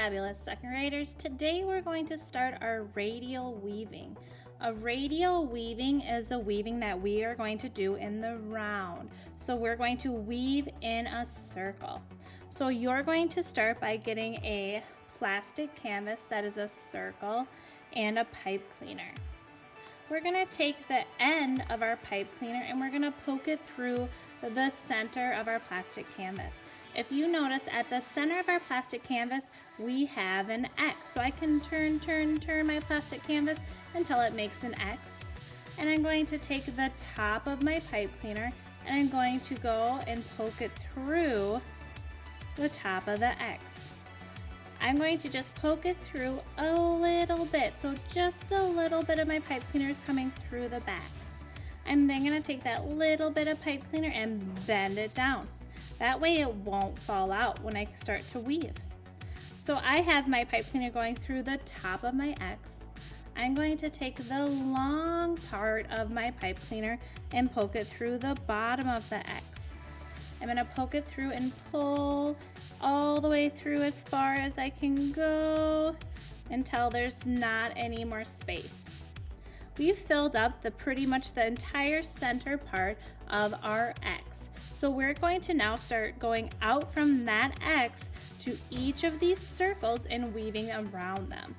fabulous second graders. Today we're going to start our radial weaving. A radial weaving is a weaving that we are going to do in the round. So we're going to weave in a circle. So you're going to start by getting a plastic canvas that is a circle and a pipe cleaner. We're going to take the end of our pipe cleaner and we're going to poke it through the center of our plastic canvas. If you notice, at the center of our plastic canvas, we have an X. So I can turn my plastic canvas until it makes an X. And I'm going to take the top of my pipe cleaner and I'm going to go and poke it through the top of the X. I'm going to just poke it through a little bit. So just a little bit of my pipe cleaner is coming through the back. I'm then going to take that little bit of pipe cleaner and bend it down. That way it won't fall out when I start to weave. So I have my pipe cleaner going through the top of my X. I'm going to take the long part of my pipe cleaner and poke it through the bottom of the X. I'm going to poke it through and pull all the way through as far as I can go until there's not any more space. We've filled up pretty much the entire center part of our X. So we're going to now start going out from that X to each of these circles and weaving around them.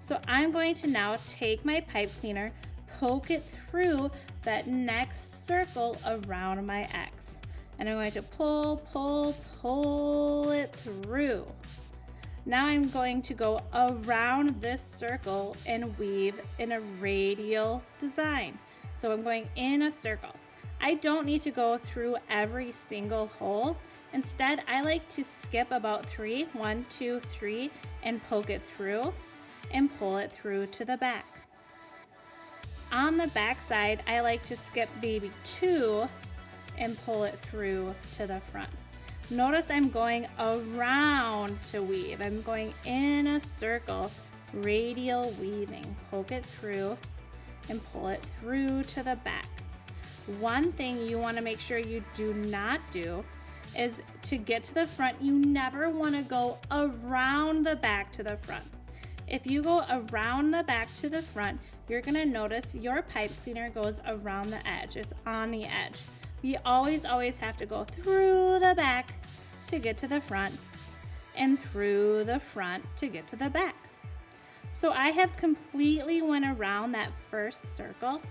So I'm going to now take my pipe cleaner, poke it through that next circle around my X. And I'm going to pull it through. Now I'm going to go around this circle and weave in a radial design. So I'm going in a circle. I don't need to go through every single hole. Instead, I like to skip about 3, 1, 2, 3, and poke it through and pull it through to the back. On the back side, I like to skip maybe 2 and pull it through to the front. Notice I'm going around to weave. I'm going in a circle, radial weaving. Poke it through and pull it through to the back. One thing you want to make sure you do not do is to get to the front, you never want to go around the back to the front. If you go around the back to the front, you're going to notice your pipe cleaner goes around the edge. It's on the edge. We always have to go through the back to get to the front and through the front to get to the back. So I have completely went around that first circle.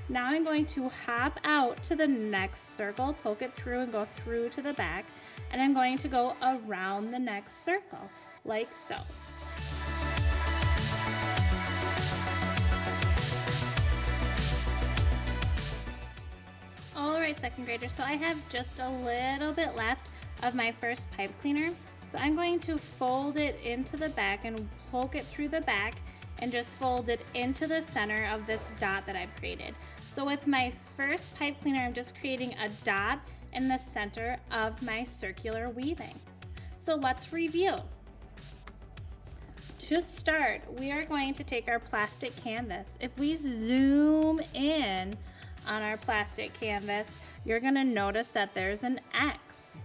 Now I'm going to hop out to the next circle, poke it through and go through to the back, and I'm going to go around the next circle, like so. Alright, second graders, so I have just a little bit left of my first pipe cleaner. So I'm going to fold it into the back and poke it through the back and just fold it into the center of this dot that I've created. So with my first pipe cleaner, I'm just creating a dot in the center of my circular weaving. So let's review. To start, we are going to take our plastic canvas. If we zoom in on our plastic canvas, you're going to notice that there's an X.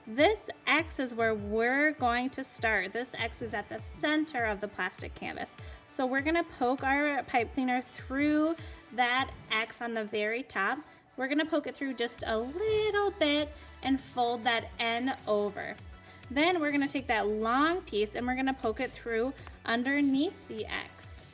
This X is where we're going to start. This X is at the center of the plastic canvas. So we're going to poke our pipe cleaner through that X on the very top. We're going to poke it through just a little bit and fold that end over. Then we're going to take that long piece and we're going to poke it through underneath the X.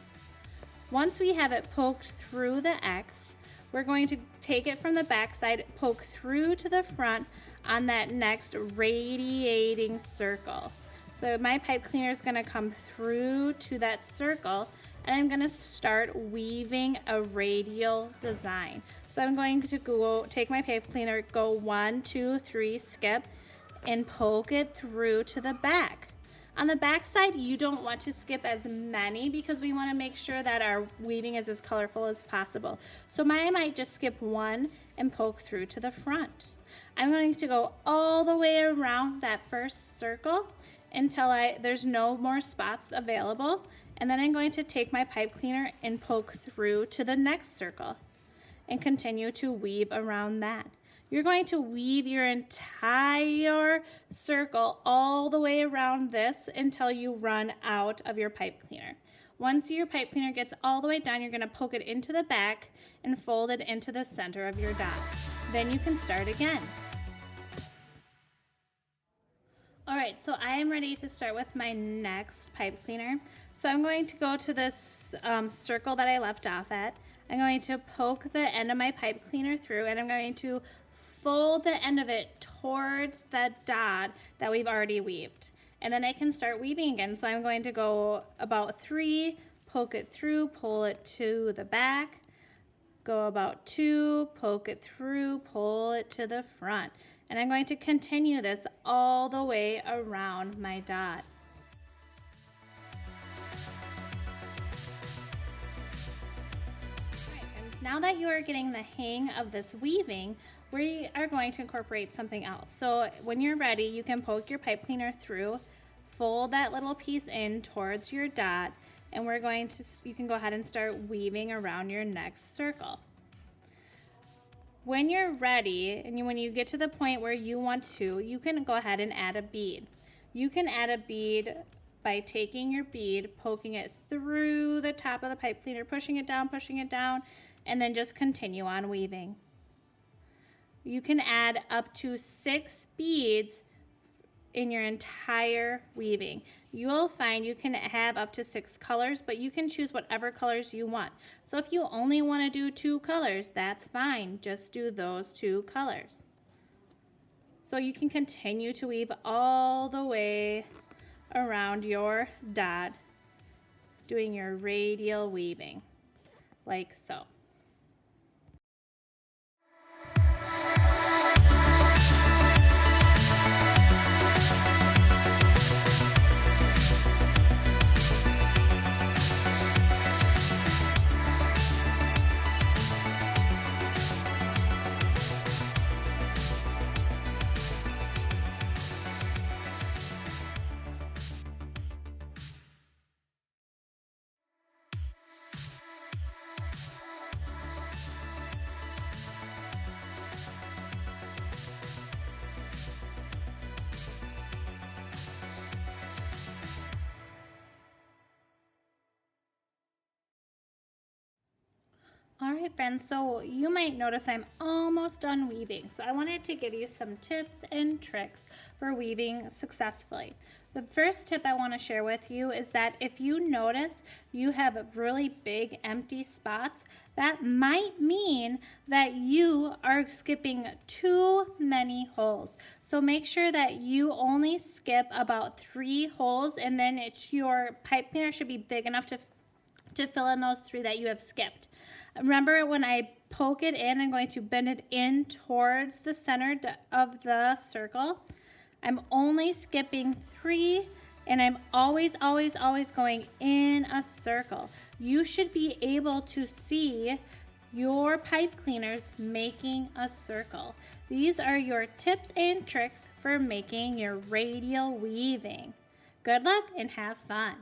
Once we have it poked through the X, we're going to take it from the back side, poke through to the front on that next radiating circle. So my pipe cleaner is going to come through to that circle and I'm going to start weaving a radial design. So I'm going to go take my pipe cleaner, go 1, 2, 3, skip, and poke it through to the back. On the back side, you don't want to skip as many because we want to make sure that our weaving is as colorful as possible. So I might just skip 1 and poke through to the front. I'm going to go all the way around that first circle until there's no more spots available, and then I'm going to take my pipe cleaner and poke through to the next circle and continue to weave around that. You're going to weave your entire circle all the way around this until you run out of your pipe cleaner. Once your pipe cleaner gets all the way down, you're going to poke it into the back and fold it into the center of your dot. Then you can start again. All right, so I am ready to start with my next pipe cleaner. So I'm going to go to this circle that I left off at. I'm going to poke the end of my pipe cleaner through, and I'm going to fold the end of it towards the dot that we've already weaved. And then I can start weaving again. So I'm going to go about 3, poke it through, pull it to the back, go about 2, poke it through, pull it to the front. And I'm going to continue this all the way around my dot. Right, and now that you are getting the hang of this weaving, we are going to incorporate something else. So when you're ready, you can poke your pipe cleaner through, fold that little piece in towards your dot, and you can go ahead and start weaving around your next circle. When you're ready, and when you get to the point where you want to, you can go ahead and add a bead. You can add a bead by taking your bead, poking it through the top of the pipe cleaner, pushing it down, and then just continue on weaving. You can add up to 6 beads in your entire weaving. You will find you can have up to 6 colors, but you can choose whatever colors you want. So if you only want to do 2 colors, that's fine. Just do those 2 colors. So you can continue to weave all the way around your dot, doing your radial weaving, like so. All right, friends, so you might notice I'm almost done weaving. So I wanted to give you some tips and tricks for weaving successfully. The first tip I want to share with you is that if you notice you have really big empty spots, that might mean that you are skipping too many holes. So make sure that you only skip about 3 holes, and then your pipe cleaner should be big enough to fill in those 3 that you have skipped. Remember, when I poke it in, I'm going to bend it in towards the center of the circle. I'm only skipping 3, and I'm always going in a circle. You should be able to see your pipe cleaners making a circle. These are your tips and tricks for making your radial weaving. Good luck and have fun.